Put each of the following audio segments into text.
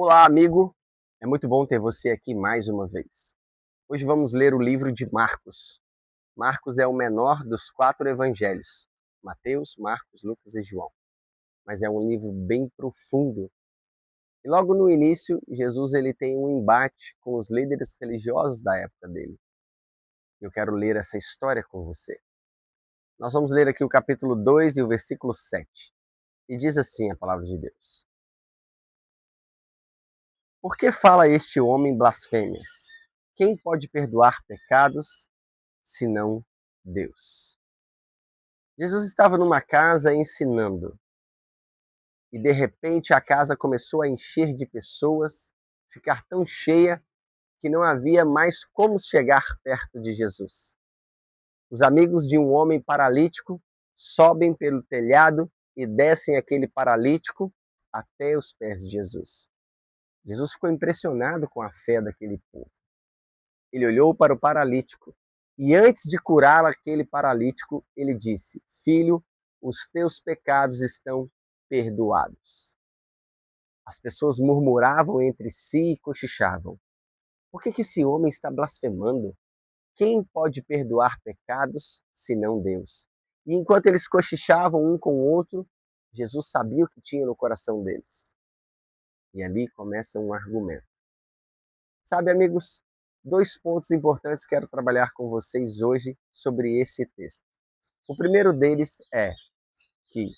Olá, amigo! É muito bom ter você aqui mais uma vez. Hoje vamos ler o livro de Marcos. Marcos é o menor dos 4 evangelhos: Mateus, Marcos, Lucas e João. Mas é um livro bem profundo. E logo no início, Jesus tem um embate com os líderes religiosos da época dele. Eu quero ler essa história com você. Nós vamos ler aqui o capítulo 2 e o versículo 7. E diz assim a palavra de Deus: Por que fala este homem blasfêmias? Quem pode perdoar pecados, senão Deus? Jesus estava numa casa ensinando, e de repente a casa começou a encher de pessoas, ficar tão cheia que não havia mais como chegar perto de Jesus. Os amigos de um homem paralítico sobem pelo telhado e descem aquele paralítico até os pés de Jesus. Jesus ficou impressionado com a fé daquele povo. Ele olhou para o paralítico e antes de curar aquele paralítico, ele disse: Filho, os teus pecados estão perdoados. As pessoas murmuravam entre si e cochichavam: Por que esse homem está blasfemando? Quem pode perdoar pecados, senão Deus? E enquanto eles cochichavam um com o outro, Jesus sabia o que tinha no coração deles. E ali começa um argumento. Sabe, amigos, 2 pontos importantes quero trabalhar com vocês hoje sobre esse texto. O primeiro deles é que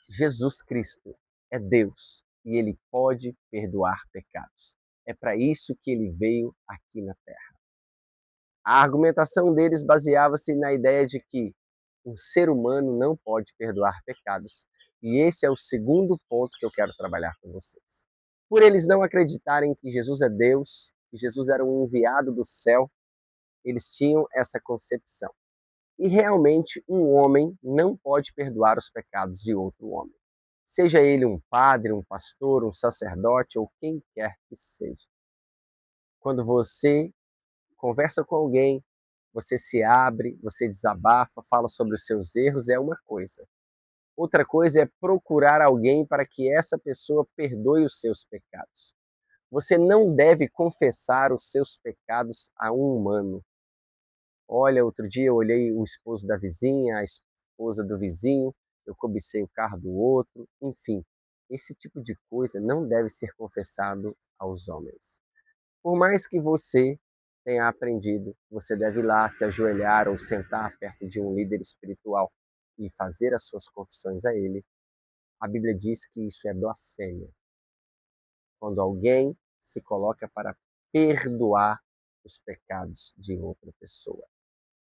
Jesus Cristo é Deus e Ele pode perdoar pecados. É para isso que Ele veio aqui na Terra. A argumentação deles baseava-se na ideia de que um ser humano não pode perdoar pecados. E esse é o segundo ponto que eu quero trabalhar com vocês. Por eles não acreditarem que Jesus é Deus, que Jesus era um enviado do céu, eles tinham essa concepção. E realmente um homem não pode perdoar os pecados de outro homem. Seja ele um padre, um pastor, um sacerdote ou quem quer que seja. Quando você conversa com alguém, você se abre, você desabafa, fala sobre os seus erros, é uma coisa. Outra coisa é procurar alguém para que essa pessoa perdoe os seus pecados. Você não deve confessar os seus pecados a um humano. Olha, outro dia eu olhei o esposo da vizinha, a esposa do vizinho, eu cobicei o carro do outro, enfim. Esse tipo de coisa não deve ser confessado aos homens. Por mais que você tenha aprendido, você deve ir lá se ajoelhar ou sentar perto de um líder espiritual e fazer as suas confissões a ele. A Bíblia diz que isso é blasfêmia. Quando alguém se coloca para perdoar os pecados de outra pessoa.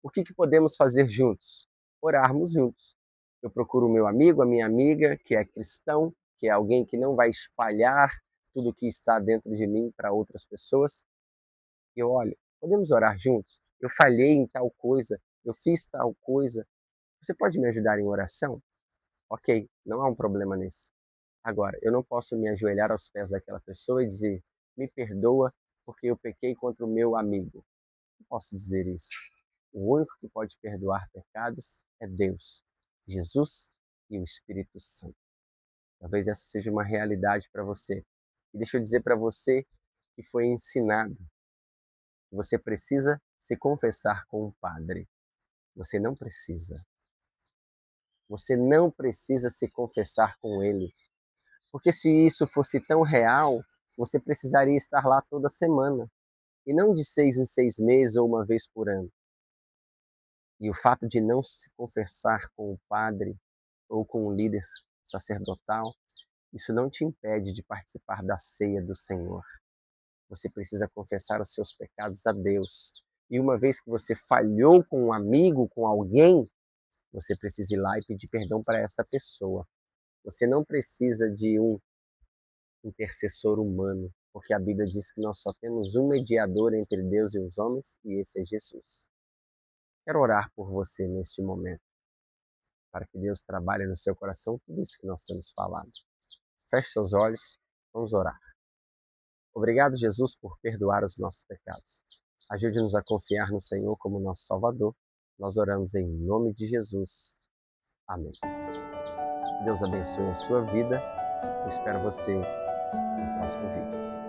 O que podemos fazer juntos? Orarmos juntos. Eu procuro o meu amigo, a minha amiga, que é cristão, que é alguém que não vai espalhar tudo o que está dentro de mim para outras pessoas. E eu olho, podemos orar juntos? Eu falhei em tal coisa, eu fiz tal coisa. Você pode me ajudar em oração? Ok, não há um problema nisso. Agora, eu não posso me ajoelhar aos pés daquela pessoa e dizer, me perdoa porque eu pequei contra o meu amigo. Não posso dizer isso. O único que pode perdoar pecados é Deus, Jesus e o Espírito Santo. Talvez essa seja uma realidade para você. E deixa eu dizer para você que foi ensinado que você precisa se confessar com um padre. Você não precisa. Você não precisa se confessar com ele. Porque se isso fosse tão real, você precisaria estar lá toda semana. E não de 6 em 6 meses ou uma vez por ano. E o fato de não se confessar com o padre ou com o líder sacerdotal, isso não te impede de participar da ceia do Senhor. Você precisa confessar os seus pecados a Deus. E uma vez que você falhou com um amigo, com alguém, você precisa ir lá e pedir perdão para essa pessoa. Você não precisa de um intercessor humano, porque a Bíblia diz que nós só temos um mediador entre Deus e os homens, e esse é Jesus. Quero orar por você neste momento, para que Deus trabalhe no seu coração tudo isso que nós temos falado. Feche seus olhos, vamos orar. Obrigado, Jesus, por perdoar os nossos pecados. Ajude-nos a confiar no Senhor como nosso Salvador. Nós oramos em nome de Jesus. Amém. Deus abençoe a sua vida. Eu espero você no próximo vídeo.